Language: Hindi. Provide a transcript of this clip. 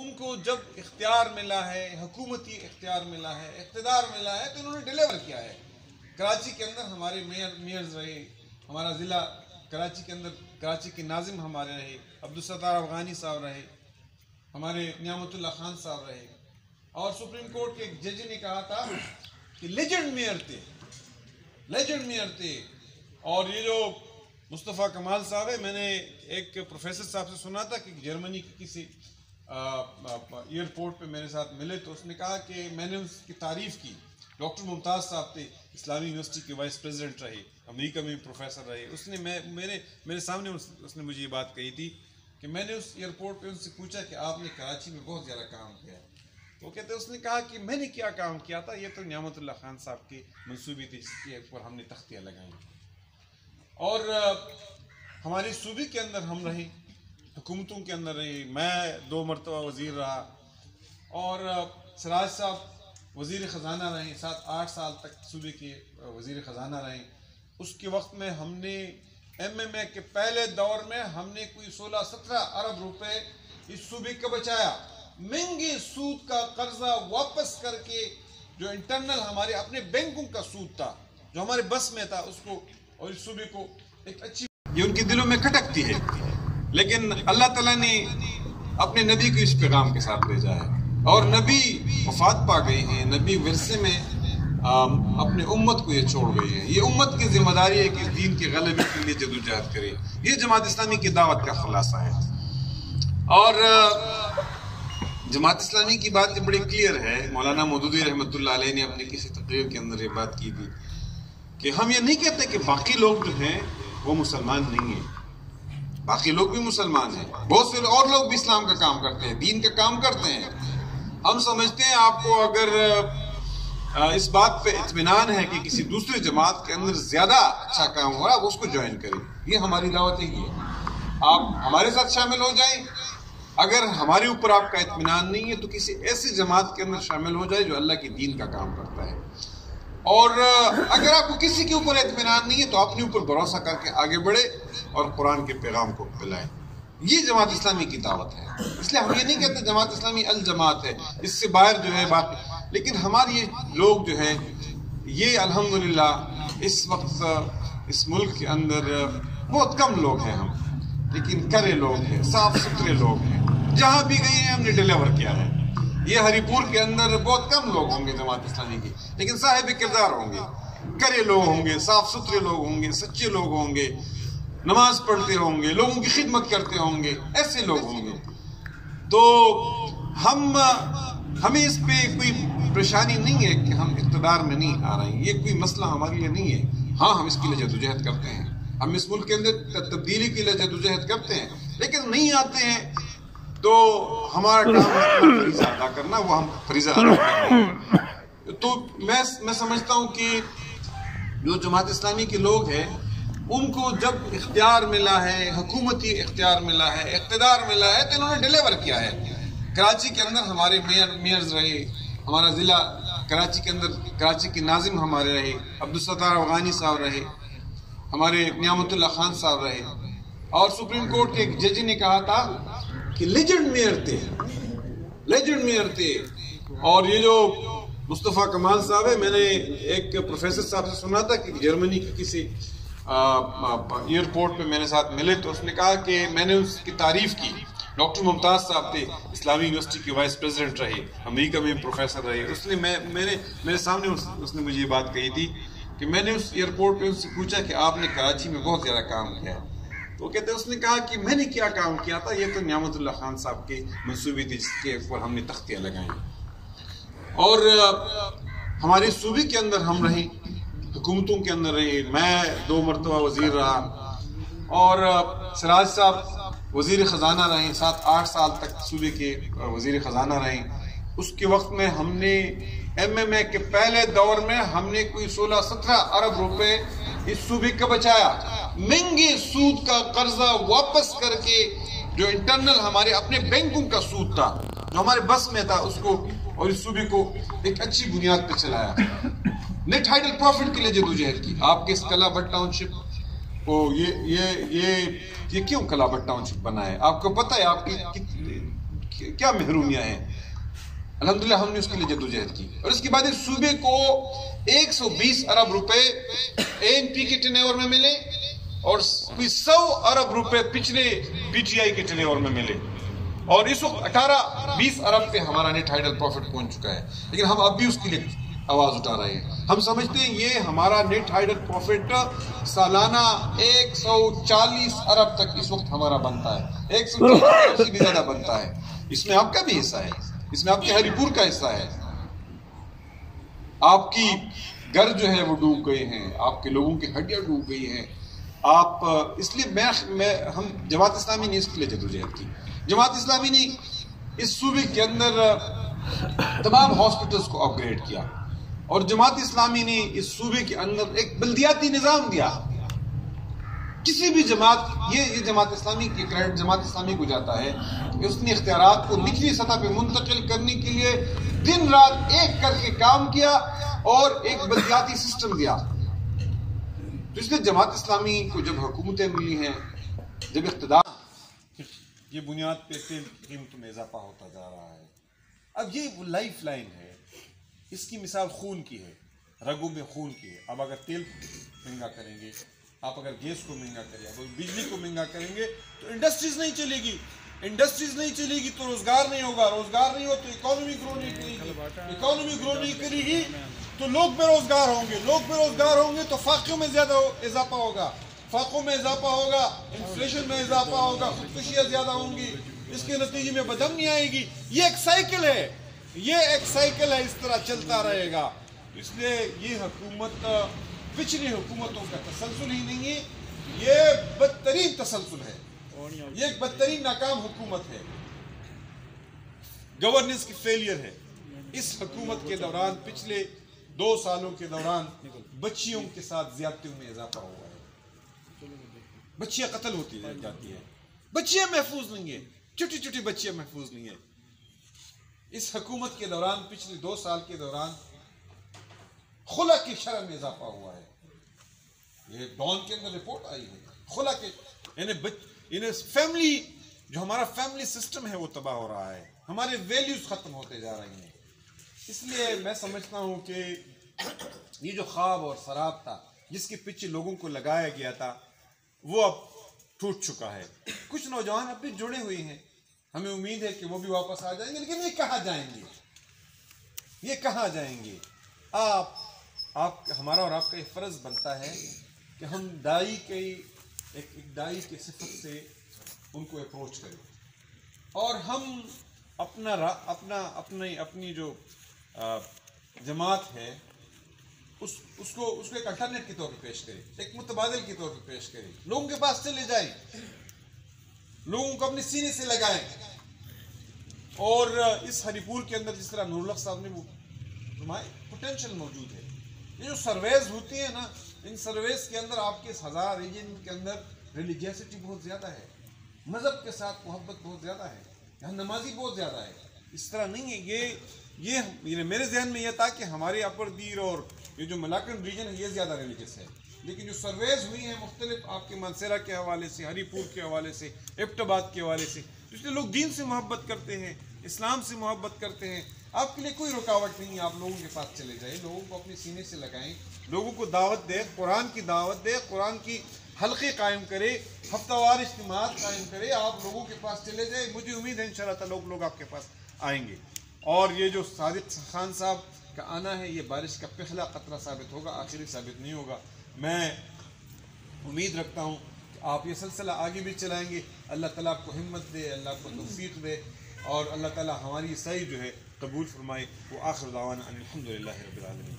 उनको जब इख्तियार मिला है, हुकूमती इख्तियार मिला है, इक़्तिदार मिला है, तो इन्होंने डिलीवर किया है। कराची के अंदर हमारे मेयर्स रहे, हमारा ज़िला कराची के अंदर कराची के नाजिम हमारे रहे, अब्दुल सत्तार अफगानी साहब रहे, हमारे नियामतुल्लाह खान साहब रहे, और सुप्रीम कोर्ट के एक जज ने कहा था कि लेजेंड मेयर थे। और ये जो मुस्तफ़ा कमाल साहब है, मैंने एक प्रोफेसर साहब से सुना था कि जर्मनी की किसी एयरपोर्ट पे मेरे साथ मिले, तो उसने कहा कि मैंने उसकी तारीफ़ की। डॉक्टर मुमताज़ साहब थे, इस्लामी यूनिवर्सिटी के वाइस प्रेसिडेंट रहे, अमेरिका में प्रोफेसर रहे। उसने मेरे सामने उसने मुझे ये बात कही थी कि मैंने उस एयरपोर्ट पे उनसे पूछा कि आपने कराची में बहुत ज़्यादा काम किया है। तो कहते उसने कहा कि मैंने क्या काम किया था, ये तो नियामतुल्लाह खान साहब की मंसूबी थी जिसके ऊपर हमने तख्तियाँ लगाई। और हमारी सूबे के अंदर हम रहे, हुकूमतों के अंदर रहे। मैं 2 मरतबा वज़ीर रहा, और सिराज साहब वज़ीर ख़जाना रहे, 7-8 साल तक सूबे के वज़ीर ख़जाना रहे। उसके वक्त में हमने MMA के पहले दौर में हमने कोई 16-17 अरब रुपए इस सूबे को बचाया। महंगे सूद का कर्जा वापस करके, जो इंटरनल हमारे अपने बैंकों का सूद था, जो हमारे बस में था, उसको और इस सूबे को एक अच्छी, ये उनके दिलों में खटकती है। लेकिन अल्लाह ताला ने अपने नबी को इस पैगाम के साथ भेजा है, और नबी वफात पा गए हैं। नबी विरसे में अपने उम्मत को ये छोड़ गए हैं। ये उम्मत की जिम्मेदारी है कि इस दीन के गलबे के लिए जदोजहद करे। ये जमात इस्लामी की दावत का खुलासा है। और जमात इस्लामी की बात बड़ी क्लियर है। मौलाना मौदूदी रहमतुल्लाह अलैह ने अपनी किसी तकरीर के अंदर ये बात की थी कि हम ये नहीं कहते कि बाकी लोग जो हैं वो मुसलमान नहीं है। बाकी लोग भी मुसलमान हैं, बहुत से और लोग भी इस्लाम का काम करते हैं, दीन का काम करते हैं। हम समझते हैं आपको अगर इस बात पे इत्मीनान है कि किसी दूसरे जमात के अंदर ज्यादा अच्छा काम हो रहा है, वो उसको ज्वाइन करें। ये हमारी दावत ही है। आप हमारे साथ शामिल हो जाएं। अगर हमारे ऊपर आपका इत्मीनान नहीं है तो किसी ऐसी जमात के अंदर शामिल हो जाए जो अल्लाह के दीन का काम करता है। और अगर आपको किसी के ऊपर इत्मीनान नहीं है तो अपने ऊपर भरोसा करके आगे बढ़े और कुरान के पैगाम को फैलाएं। ये जमात इस्लामी की दावत है। इसलिए हम ये नहीं कहते जमात इस्लामी अल जमात है, इससे बाहर जो है बाकी। लेकिन हमारे ये लोग जो हैं, ये अल्हम्दुलिल्लाह इस वक्त इस मुल्क के अंदर बहुत कम लोग हैं हम, लेकिन करे लोग हैं, साफ सुथरे लोग हैं। जहाँ भी गए हैं हमने डिलीवर किया है। ये हरिपुर के अंदर बहुत कम लोग होंगे जमात इस्लामी की, लेकिन साहिब किरदार होंगे, करे लोग होंगे, साफ सुथरे लोग होंगे, सच्चे लोग होंगे, नमाज पढ़ते होंगे, लोगों की खिदमत करते होंगे, ऐसे लोग होंगे। तो हमें इस पे कोई परेशानी नहीं है कि हम इक़्तिदार में नहीं आ रहे हैं। ये कोई मसला हमारे लिए नहीं है। हाँ, हम इसके लिए जदोजहद करते हैं, हम इस मुल्क के अंदर तब्दीली के लिए जदोजहद करते हैं, लेकिन नहीं आते हैं तो हमारा काम फरीज़ा अदा करना, वो हम फरीज़ा अदा करते हैं। तो मैं समझता हूँ कि जो जमात इस्लामी के लोग हैं, उनको जब इख्तियार मिला है, हुकूमती इख्तियार मिला है, इक़्तिदार मिला है, तो इन्होंने डिलीवर किया है। कराची के अंदर हमारे मेयर्स रहे, हमारा ज़िला कराची के अंदर कराची के नाजिम हमारे रहे, अब्दुल सत्तार अफगानी साहब रहे, हमारे नियामतुल्लाह खान साहब रहे, और सुप्रीम कोर्ट के एक जज ने कहा था कि लेजेंड मेयर थे। और ये जो मुस्तफ़ा कमाल साहब है, मैंने एक प्रोफेसर साहब से सुना था कि जर्मनी की किसी एयरपोर्ट पे मेरे साथ मिले, तो उसने कहा कि मैंने उसकी तारीफ़ की। डॉक्टर मुमताज़ साहब थे, इस्लामी यूनिवर्सिटी के वाइस प्रेसिडेंट रहे, अमेरिका में प्रोफेसर रहे। उसने मेरे सामने उसने मुझे ये बात कही थी कि मैंने उस एयरपोर्ट पे उनसे पूछा कि आपने कराची में बहुत ज़्यादा काम किया है। तो कहते उसने कहा कि मैंने क्या काम किया था, ये तो नियामतुल्लाह खान साहब की मंसूबी थी जिसके ऊपर हमने तख्तियाँ लगाई। और हमारे सूबे के अंदर हम रहे, हुकूमतों के अंदर रहे। मैं 2 मरतबा वज़ीर रहा, और सिराज साहब वज़ीर ख़जाना रहे, 7-8 साल तक सूबे के वज़ीर ख़जाना रहे। उसके वक्त में हमने MMA के पहले दौर में हमने कोई 16-17 अरब रुपए इस सूबे को बचाया। महंगे सूद का कर्जा वापस करके, जो इंटरनल हमारे अपने बैंकों का सूद था, जो हमारे बस में था, उसको और इस सूबे को एक अच्छी बुनियाद पर चलाया। नेट हाइडल प्रॉफिट के लिए जदोजहद की। आपके इस कलाभट्ट टाउनशिप को ये क्यों कलाभट्ट टाउनशिप बना है? आपको पता है आपकी क्या महरूमियाँ हैं। अल्हम्दुलिल्लाह हमने उसके लिए जद्दोजहद की और इसके बाद इस सूबे को 120 अरब रुपए ANP के टर्नओवर में मिले और 100 अरब रुपए पिछले PTI के टर्नओवर में मिले और इस वक्त 18-20 अरब पे हमारा नेट हाइडल प्रॉफिट पहुंच चुका है। लेकिन हम अब भी उसके लिए आवाज उठा रहे हैं। हम समझते हैं ये हमारा नेट हाइडल प्रॉफिट सालाना 140 अरब तक इस वक्त हमारा बनता है, 140 अरब से भी ज्यादा बनता है। इसमें आपका भी हिस्सा है, इसमें आपके हरिपुर का हिस्सा है। आपकी घर जो है वो डूब गए हैं, आपके लोगों की हड्डियां डूब गई हैं। आप इसलिए हम जमात इस्लामी ने इसके लिए जद्दोजहद की। जमात इस्लामी ने इस सूबे के अंदर तमाम हॉस्पिटल्स को अपग्रेड किया और जमात इस्लामी ने इस सूबे के अंदर एक बल्दियाती निजाम दिया। किसी भी जमात ये जमात इस्लामी की क्रेडिट जमात इस्लामी को जाता है कि उसने इख्तियारात को निचली सतह पे मुंतकिल करने के लिए दिन रात एक करके काम किया और एक बल्दियाती सिस्टम दिया। तो इसलिए जमात इस्लामी को जब हुकूमतें मिली हैं, जब इख्तिदार, ये बुनियाद पे तेल की कीमतों में इजाफा होता जा रहा है। अब ये वो लाइफ लाइन है, इसकी मिसाल खून की है, रगों में खून की है। अब अगर तेल महंगा करेंगे, आप अगर गैस को महंगा करेंगे, आप बिजली को महंगा करेंगे तो इंडस्ट्रीज नहीं चलेगी, इंडस्ट्रीज नहीं चलेगी तो रोजगार नहीं होगा, रोजगार नहीं हो तो इकोनॉमी ग्रो नहीं करेगी, इकोनॉमी ग्रो नहीं करेगी तो लोग बेरोजगार होंगे, लोग बेरोजगार होंगे तो फाक़ों में ज्यादा इजाफा होगा, फाक़ों में इजाफा होगा, इन्फ्लेशन में इजाफा होगा, खुदकुशियाँ ज्यादा होंगी, इसके नतीजे में बदअमनी आएगी। ये एक साइकिल है, ये एक साइकिल है, इस तरह चलता रहेगा। इसलिए ये हुकूमत पिछली हुकूमतों का तसलसल ही नहीं है, ये बदतरीन तसलसल है, ये एक बदतरीन नाकाम हुकूमत है, गवर्नेंस की फेलियर है। इस हुकूमत के दौरान पिछले 2 सालों के दौरान बच्चियों के साथ ज्यादतियों में इजाफा हुआ है, बच्चियां कत्ल होती जाती है, बच्चियां महफूज नहीं है, छोटी छोटी बच्चियां महफूज नहीं है। इस हुकूमत के दौरान पिछले 2 साल के दौरान खुला की शरह में इजाफा हुआ है। ये डॉन के अंदर रिपोर्ट आई है, खुला के इन्हें फैमिली, जो हमारा फैमिली सिस्टम है वो तबाह हो रहा है, हमारे वैल्यूज खत्म होते जा रही हैं। इसलिए मैं समझता हूँ कि ये जो ख्वाब और शराब था जिसके पीछे लोगों को लगाया गया था वो अब टूट चुका है। कुछ नौजवान अब भी जुड़े हुए हैं, हमें उम्मीद है कि वो भी वापस आ जाएंगे, लेकिन ये कहाँ जाएंगे, ये कहाँ जाएंगे? आप हमारा और आपका एक फ़र्ज़ बनता है कि हम दाई के एक दाई की सिफत से उनको अप्रोच करें और हम अपनी जो जमात है उसको एक अल्टरनेट के तौर पर पेश करें, एक मुतबादिल के तौर पर पेश करें, लोगों के पास चले जाएं, लोगों को अपने सीने से लगाएं। और इस हरिपुर के अंदर जिस तरह नूरुल हक साहब ने वो पोटेंशियल मौजूद है। ये जो सर्वेज होती है ना, इन सर्वेज के अंदर आपके इस 1000 रीजन के अंदर रिलीजियसिटी बहुत ज़्यादा है, मज़हब के साथ मोहब्बत बहुत ज़्यादा है, यहाँ नमाजी बहुत ज़्यादा है। इस तरह नहीं है। ये मेरे जहन में यह था कि हमारे अपर दीर और ये जो मलाकन रीजन है ये ज़्यादा रिलीजियस है, लेकिन जो सर्वेज हुई हैं मुख्तलिफ आपके मानसरा के हवाले से, हरीपुर के हवाले से, एबटाबाद के हवाले से, इसलिए लोग दीन से मोहब्बत करते हैं, इस्लाम से मोहब्बत करते हैं। आपके लिए कोई रुकावट नहीं है, आप लोगों के पास चले जाएं, लोगों को अपने सीने से लगाएं, लोगों को दावत दें, कुरान की दावत दें, कुरान की हल्के कायम करें, हफ्तावार इज्तिमात कायम करें, आप लोगों के पास चले जाएं। मुझे उम्मीद है इंशाअल्लाह ताला लोग आपके पास आएंगे। और ये जो सादिक खान साहब का आना है ये बारिश का पहला कतरा साबित होगा, आखिरी साबित नहीं होगा। मैं उम्मीद रखता हूँ कि आप ये सिलसिला आगे भी चलाएंगे। अल्लाह ताला आपको हिम्मत दे, अल्लाह आपको तौफीक दे और अल्लाह ताला हमारी सही जो है कबूल फरमाए। वो आखिर दावाना अनिल हम्दुलिल्लाहि रब्बिल आलमीन।